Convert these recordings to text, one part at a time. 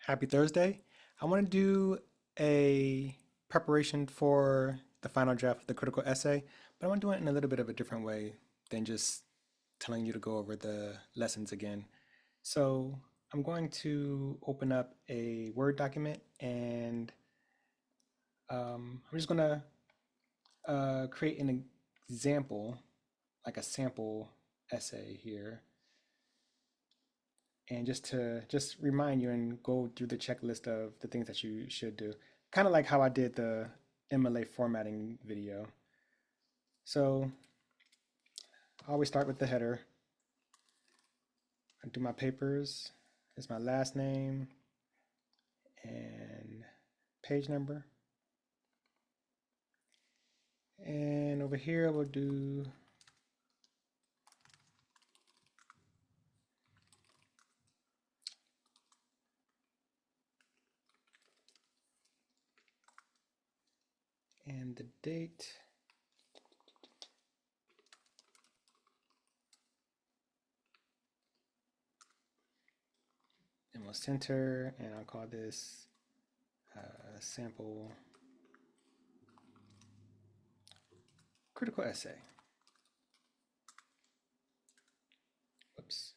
Happy Thursday. I want to do a preparation for the final draft of the critical essay, but I want to do it in a little bit of a different way than just telling you to go over the lessons again. So I'm going to open up a Word document and I'm just going to create an example, like a sample essay here. And just remind you and go through the checklist of the things that you should do. Kind of like how I did the MLA formatting video. So I always start with the header. I do my papers. It's my last name and page number. And over here we'll do and the date. And we'll center, and I'll call this sample critical essay. Whoops.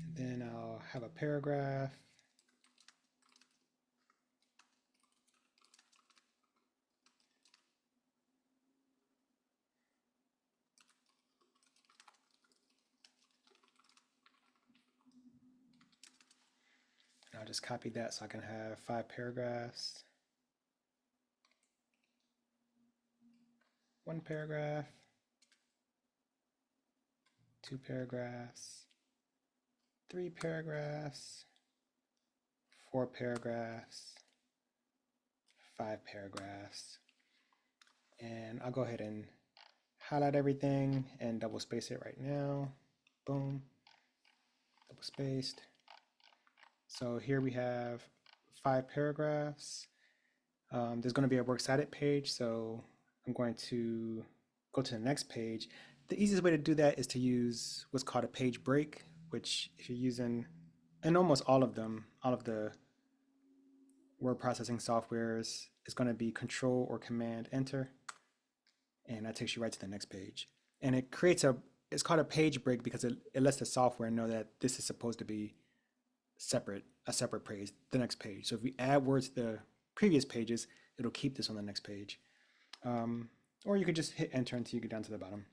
And then I'll have a paragraph. I'll just copy that so I can have 5 paragraphs. 1 paragraph, 2 paragraphs, 3 paragraphs, 4 paragraphs, 5 paragraphs. And I'll go ahead and highlight everything and double space it right now. Boom, double spaced. So here we have 5 paragraphs. There's going to be a works cited page, so I'm going to go to the next page. The easiest way to do that is to use what's called a page break, which if you're using, and almost all of them, all of the word processing softwares, is going to be Control or Command Enter, and that takes you right to the next page. And it creates it's called a page break because it lets the software know that this is supposed to be a separate page, the next page. So if we add words to the previous pages, it'll keep this on the next page. Or you could just hit enter until you get down to the bottom.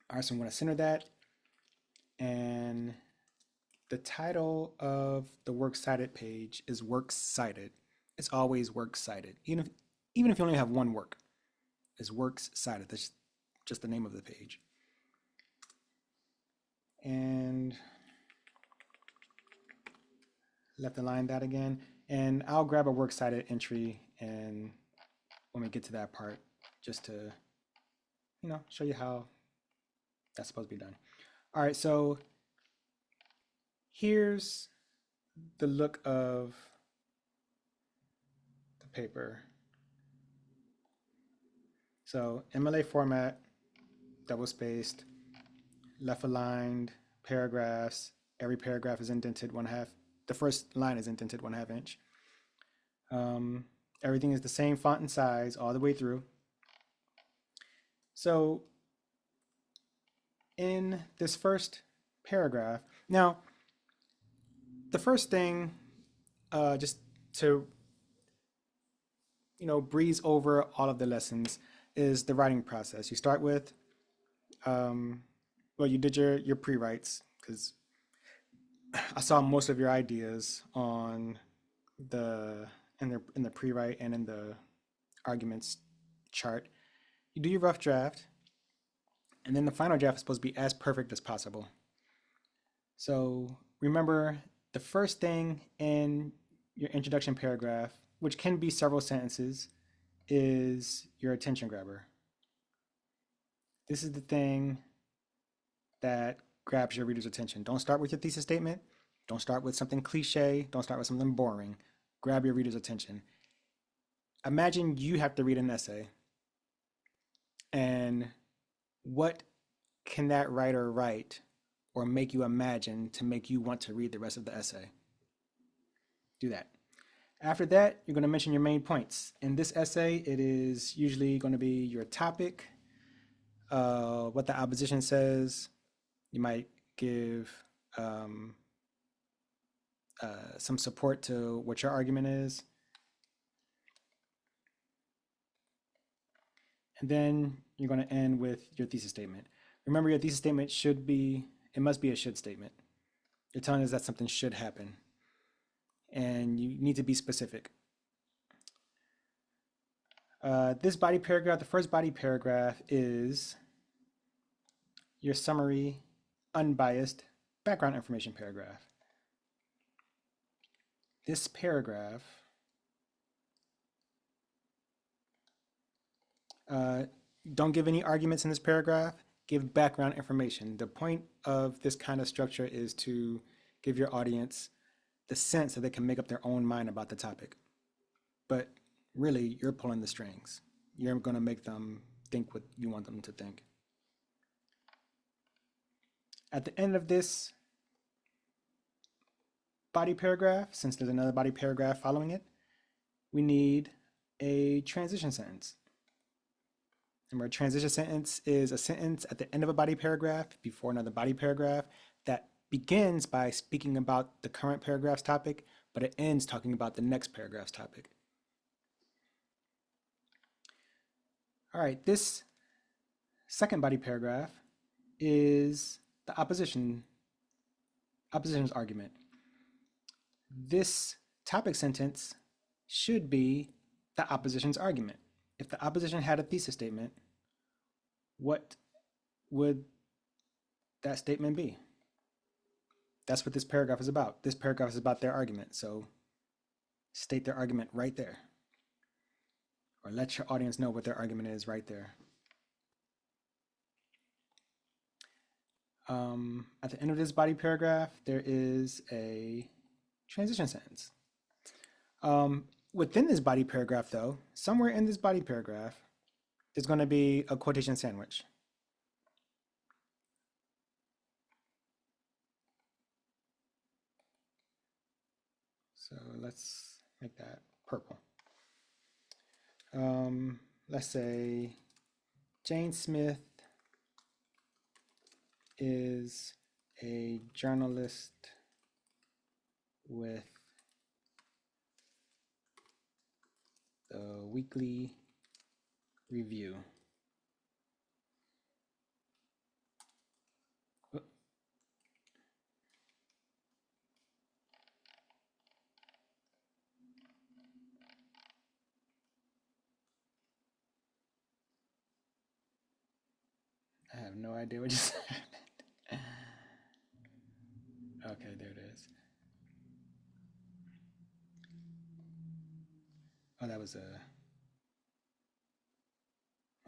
All right, so I'm going to center that. And the title of the works cited page is works cited. It's always works cited. Even if you only have one work, it's works cited. That's just the name of the page. And left align that again. And I'll grab a works cited entry and when we get to that part, just to, show you how that's supposed to be done. All right, so here's the look of the paper. So MLA format, double spaced, left aligned, paragraphs. Every paragraph is indented 1/2. The first line is indented 1/2 inch. Everything is the same font and size all the way through. So in this first paragraph, now the first thing, just to breeze over all of the lessons, is the writing process. You start with, well, you did your pre-writes because I saw most of your ideas on in the pre-write and in the arguments chart. You do your rough draft, and then the final draft is supposed to be as perfect as possible. So remember, the first thing in your introduction paragraph, which can be several sentences, is your attention grabber. This is the thing that grabs your reader's attention. Don't start with your thesis statement. Don't start with something cliche. Don't start with something boring. Grab your reader's attention. Imagine you have to read an essay. And what can that writer write or make you imagine to make you want to read the rest of the essay. Do that. After that, you're going to mention your main points. In this essay, it is usually going to be your topic, what the opposition says. You might give some support to what your argument is. And then you're going to end with your thesis statement. Remember, your thesis statement it must be a should statement. You're telling us that something should happen. And you need to be specific. This body paragraph, the first body paragraph is your summary, unbiased background information paragraph. This paragraph don't give any arguments in this paragraph, give background information. The point of this kind of structure is to give your audience the sense that they can make up their own mind about the topic. But really, you're pulling the strings. You're going to make them think what you want them to think. At the end of this body paragraph, since there's another body paragraph following it, we need a transition sentence. Remember, a transition sentence is a sentence at the end of a body paragraph before another body paragraph that begins by speaking about the current paragraph's topic, but it ends talking about the next paragraph's topic. All right, this second body paragraph is the opposition's argument. This topic sentence should be the opposition's argument. If the opposition had a thesis statement, what would that statement be? That's what this paragraph is about. This paragraph is about their argument, so state their argument right there. Or let your audience know what their argument is right there. At the end of this body paragraph, there is a transition sentence. Within this body paragraph, though, somewhere in this body paragraph, there's going to be a quotation sandwich. So let's make that purple. Let's say Jane Smith is a journalist with the Weekly Review. I have no idea what just happened. Okay, there it is. Oh, that was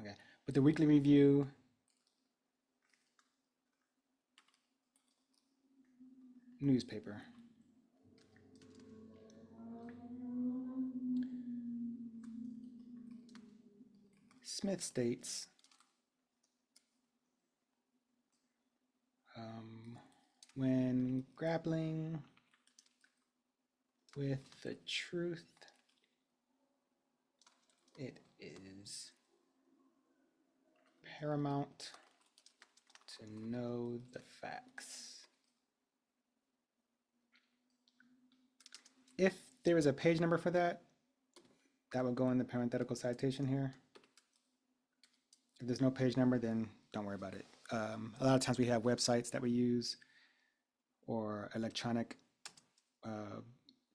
okay. With the Weekly Review, newspaper. Smith states, when grappling with the truth, it is paramount to know the facts. If there is a page number for that, that would go in the parenthetical citation here. If there's no page number, then don't worry about it. A lot of times we have websites that we use or electronic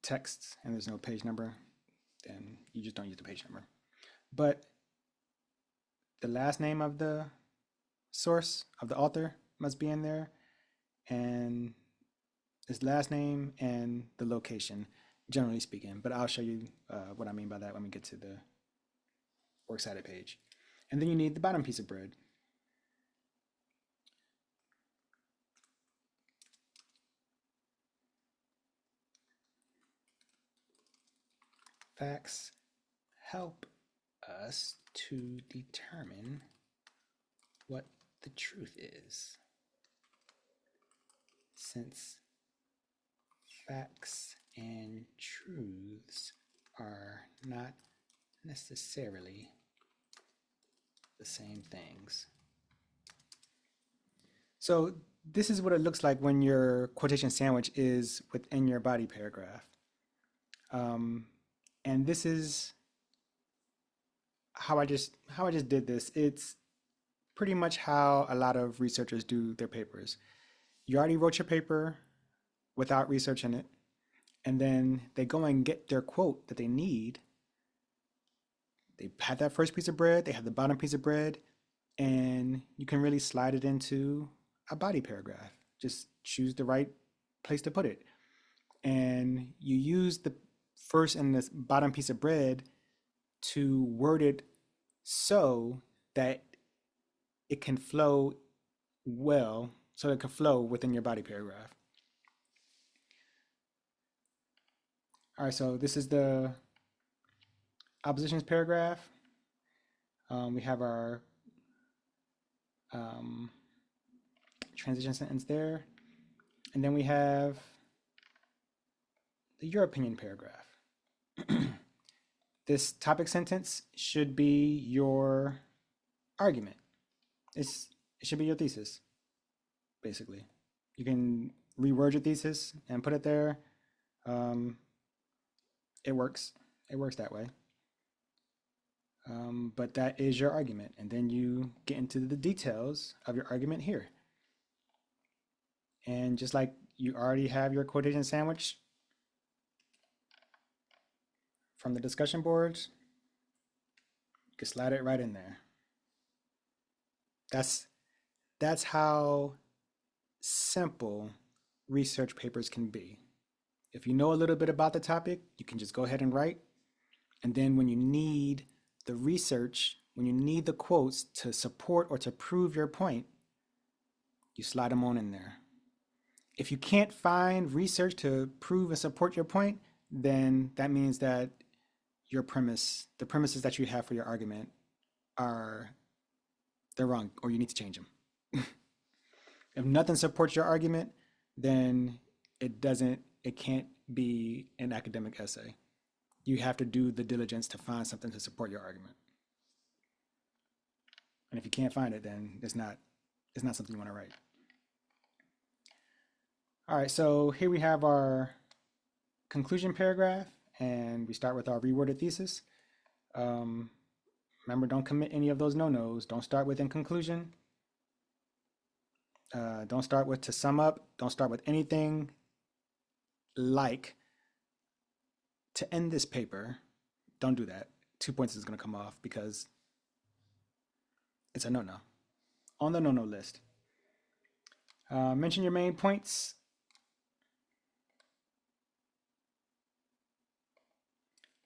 texts and there's no page number, then you just don't use the page number. But the last name of the source, of the author, must be in there, and his last name and the location, generally speaking. But I'll show you what I mean by that when we get to the works cited page. And then you need the bottom piece of bread. Facts help us to determine what the truth is. since facts and truths are not necessarily the same things. So this is what it looks like when your quotation sandwich is within your body paragraph. And this is how I just did this. It's pretty much how a lot of researchers do their papers. You already wrote your paper without research in it, and then they go and get their quote that they need. They have that first piece of bread, they have the bottom piece of bread, and you can really slide it into a body paragraph. Just choose the right place to put it. And you use the first and the bottom piece of bread to word it so that it can flow well, so it can flow within your body paragraph. All right, so this is the oppositions paragraph. We have our transition sentence there. And then we have the your opinion paragraph. This topic sentence should be your argument. It should be your thesis, basically. You can reword your thesis and put it there. It works. It works that way. But that is your argument. And then you get into the details of your argument here. And just like you already have your quotation sandwich from the discussion boards, you can slide it right in there. That's how simple research papers can be. If you know a little bit about the topic, you can just go ahead and write. And then when you need the research, when you need the quotes to support or to prove your point, you slide them on in there. If you can't find research to prove and support your point, then that means that your premise, the premises that you have for your argument they're wrong, or you need to change them. If nothing supports your argument, then it can't be an academic essay. You have to do the diligence to find something to support your argument. And if you can't find it, then it's not something you want to write. All right, so here we have our conclusion paragraph, and we start with our reworded thesis. Remember, don't commit any of those no-nos. Don't start with in conclusion. Don't start with to sum up. Don't start with anything like to end this paper. Don't do that. 2 points is going to come off because it's a no-no. On the no-no list. Mention your main points.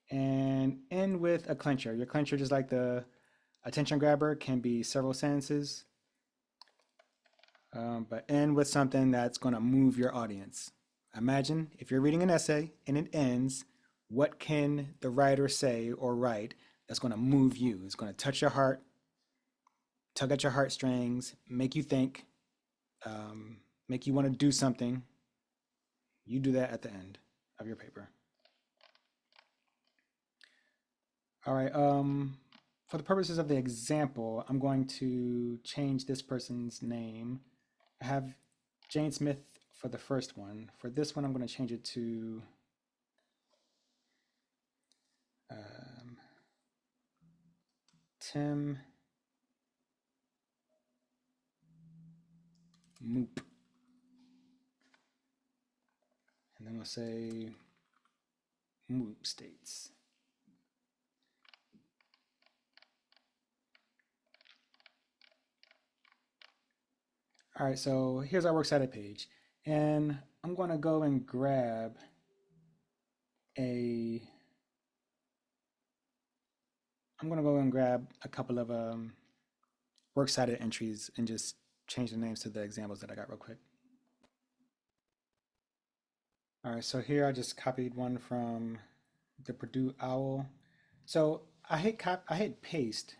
And end with a clincher. Your clincher, just like the attention grabber, can be several sentences. But end with something that's going to move your audience. Imagine if you're reading an essay and it ends, what can the writer say or write that's going to move you? It's going to touch your heart, tug at your heartstrings, make you think, make you want to do something. You do that at the end of your paper. All right, for the purposes of the example, I'm going to change this person's name. I have Jane Smith for the first one. For this one, I'm going to change it to Tim Moop. And then we'll say Moop states. All right, so here's our works cited page. And I'm going to go and grab a couple of works cited entries and just change the names to the examples that I got real quick. All right, so here I just copied one from the Purdue OWL. So I hit paste.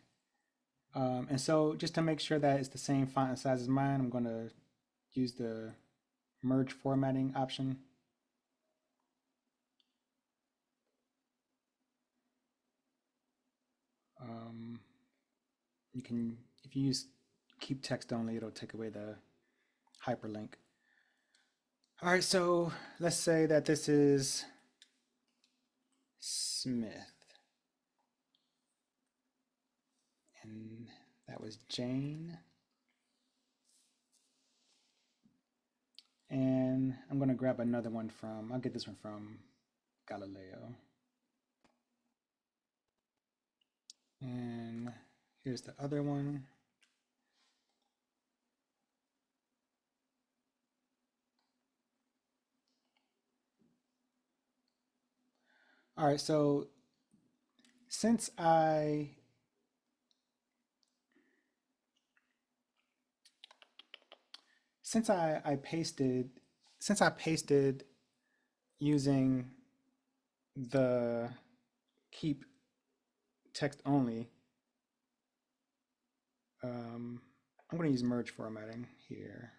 And so just to make sure that it's the same font and size as mine, I'm going to use the merge formatting option. You can, if you use keep text only, it'll take away the hyperlink. All right, so let's say that this is Smith. And that was Jane. And I'm going to grab another one from, I'll get this one from Galileo. And here's the other one. All right, so since I pasted using the keep text only, I'm going to use merge formatting here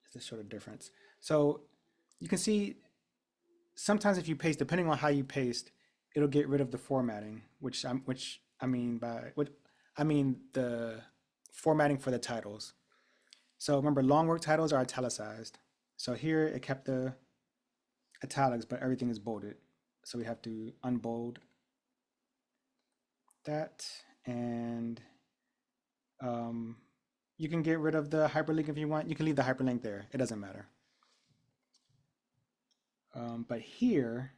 just to show the difference. So you can see sometimes if you paste, depending on how you paste, it'll get rid of the formatting, which I mean the formatting for the titles. So remember, long work titles are italicized. So here it kept the italics, but everything is bolded. So we have to unbold that, and you can get rid of the hyperlink if you want. You can leave the hyperlink there. It doesn't matter. But here,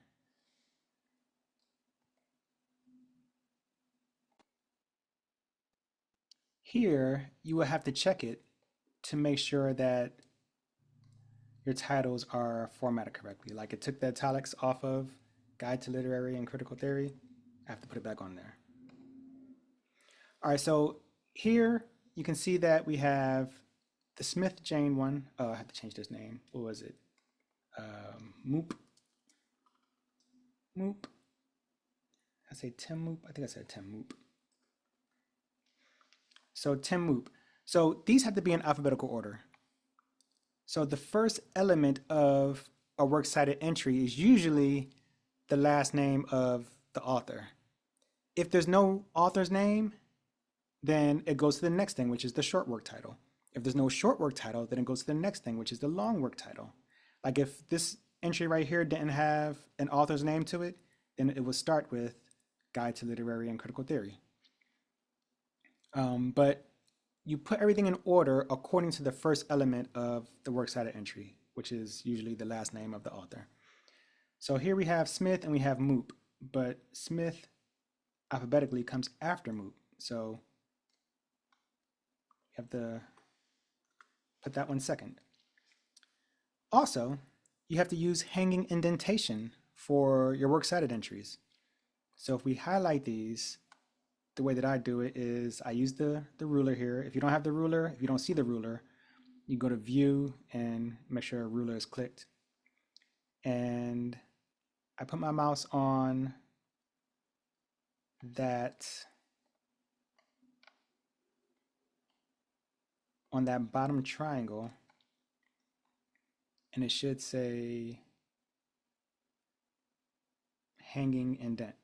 you will have to check it to make sure that your titles are formatted correctly. Like it took the italics off of Guide to Literary and Critical Theory. I have to put it back on there. All right, so here you can see that we have the Smith Jane one. Oh, I have to change this name. What was it? Moop. Moop. I say Tim Moop. I think I said Tim Moop. So Tim Moop. So these have to be in alphabetical order. So the first element of a works cited entry is usually the last name of the author. If there's no author's name, then it goes to the next thing, which is the short work title. If there's no short work title, then it goes to the next thing, which is the long work title. Like if this entry right here didn't have an author's name to it, then it would start with Guide to Literary and Critical Theory. But you put everything in order according to the first element of the works cited entry, which is usually the last name of the author. So here we have Smith and we have Moop, but Smith alphabetically comes after Moop. So you have to put that one second. Also, you have to use hanging indentation for your works cited entries. So if we highlight these, the way that I do it is I use the ruler here. If you don't have the ruler, if you don't see the ruler, you go to View and make sure a ruler is clicked. And I put my mouse on that bottom triangle, and it should say hanging indent.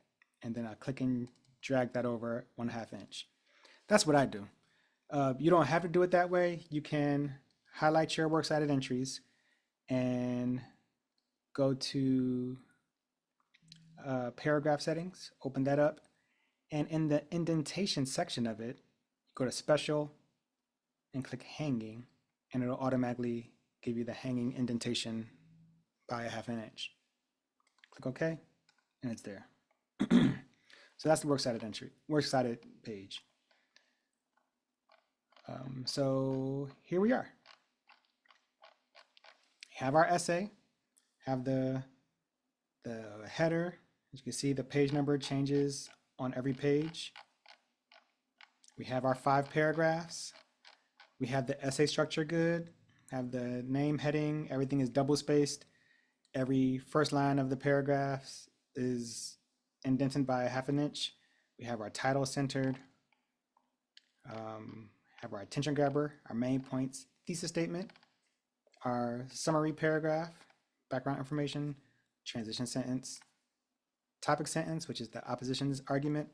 And then I click and drag that over 1/2 inch. That's what I do. You don't have to do it that way. You can highlight your works cited entries and go to paragraph settings, open that up, and in the indentation section of it, go to special and click hanging, and it'll automatically give you the hanging indentation by 1/2 inch. Click OK, and it's there. So that's the works cited page. So here we are. Have our essay, have the header. As you can see, the page number changes on every page. We have our 5 paragraphs. We have the essay structure good, have the name heading, everything is double spaced. Every first line of the paragraphs is indented by 1/2 inch. We have our title centered, have our attention grabber, our main points, thesis statement, our summary paragraph, background information, transition sentence, topic sentence, which is the opposition's argument,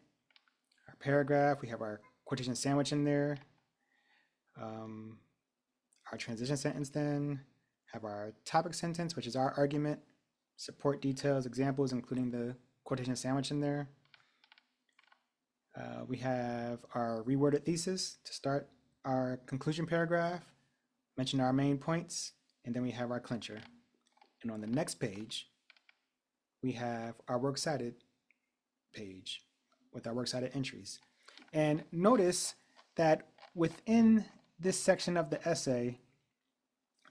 our paragraph, we have our quotation sandwich in there, our transition sentence then, have our topic sentence, which is our argument, support details, examples, including the quotation sandwich in there. We have our reworded thesis to start our conclusion paragraph, mention our main points, and then we have our clincher. And on the next page, we have our works cited page with our works cited entries. And notice that within this section of the essay,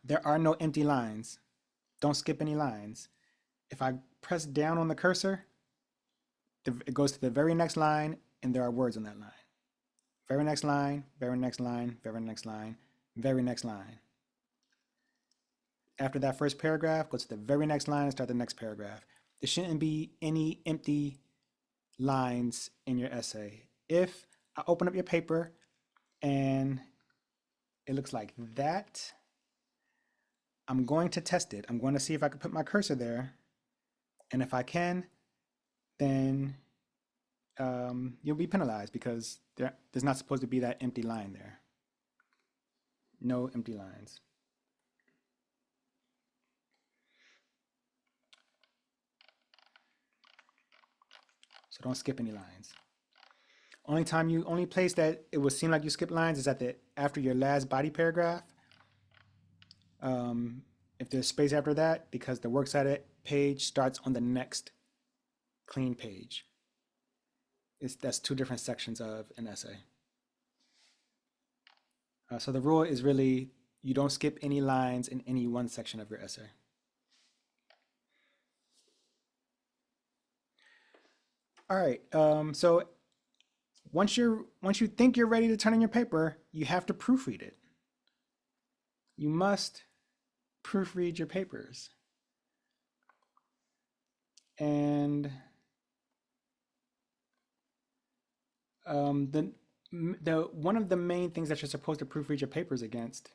there are no empty lines. Don't skip any lines. If I press down on the cursor, it goes to the very next line, and there are words on that line. Very next line, very next line, very next line, very next line. After that first paragraph, go to the very next line and start the next paragraph. There shouldn't be any empty lines in your essay. If I open up your paper and it looks like that, I'm going to test it. I'm going to see if I can put my cursor there. And if I can, then you'll be penalized because there's not supposed to be that empty line there. No empty lines. So don't skip any lines. Only place that it will seem like you skip lines is after your last body paragraph. If there's space after that, because the works cited page starts on the next clean page. That's two different sections of an essay. So the rule is really you don't skip any lines in any one section of your essay. All right, so once you think you're ready to turn in your paper, you have to proofread it. You must proofread your papers. And one of the main things that you're supposed to proofread your papers against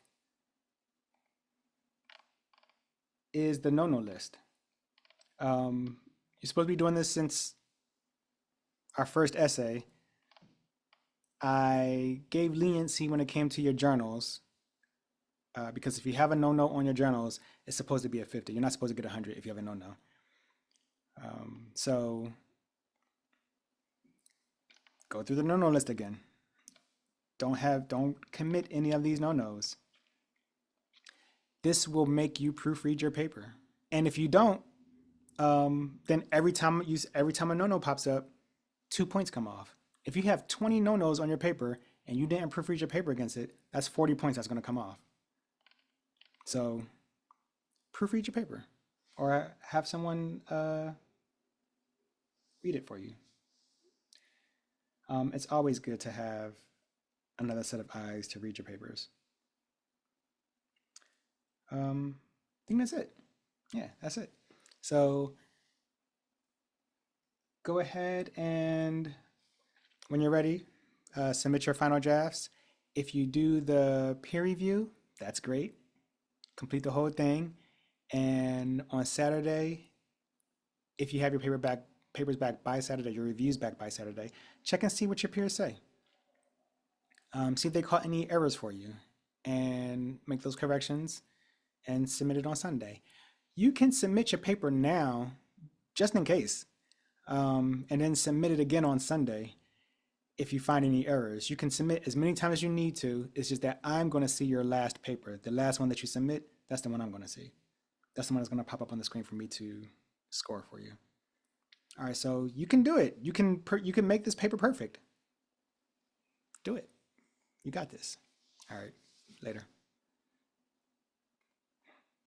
is the no-no list. You're supposed to be doing this since our first essay. I gave leniency when it came to your journals because if you have a no-no on your journals, it's supposed to be a 50. You're not supposed to get 100 if you have a no-no. So go through the no-no list again. Don't commit any of these no-nos. This will make you proofread your paper. And if you don't, then every time a no-no pops up, 2 points come off. If you have 20 no-nos on your paper and you didn't proofread your paper against it, that's 40 points that's going to come off. So proofread your paper or have someone read it for you. It's always good to have another set of eyes to read your papers. I think that's it. Yeah, that's it. So go ahead and when you're ready, submit your final drafts. If you do the peer review, that's great. Complete the whole thing. And on Saturday, if you have your papers back by Saturday, your reviews back by Saturday, check and see what your peers say. See if they caught any errors for you and make those corrections and submit it on Sunday. You can submit your paper now, just in case, and then submit it again on Sunday if you find any errors. You can submit as many times as you need to. It's just that I'm going to see your last paper. The last one that you submit, that's the one I'm going to see. That's the one that's going to pop up on the screen for me to score for you. All right, so you can do it. You can make this paper perfect. Do it. You got this. All right, later.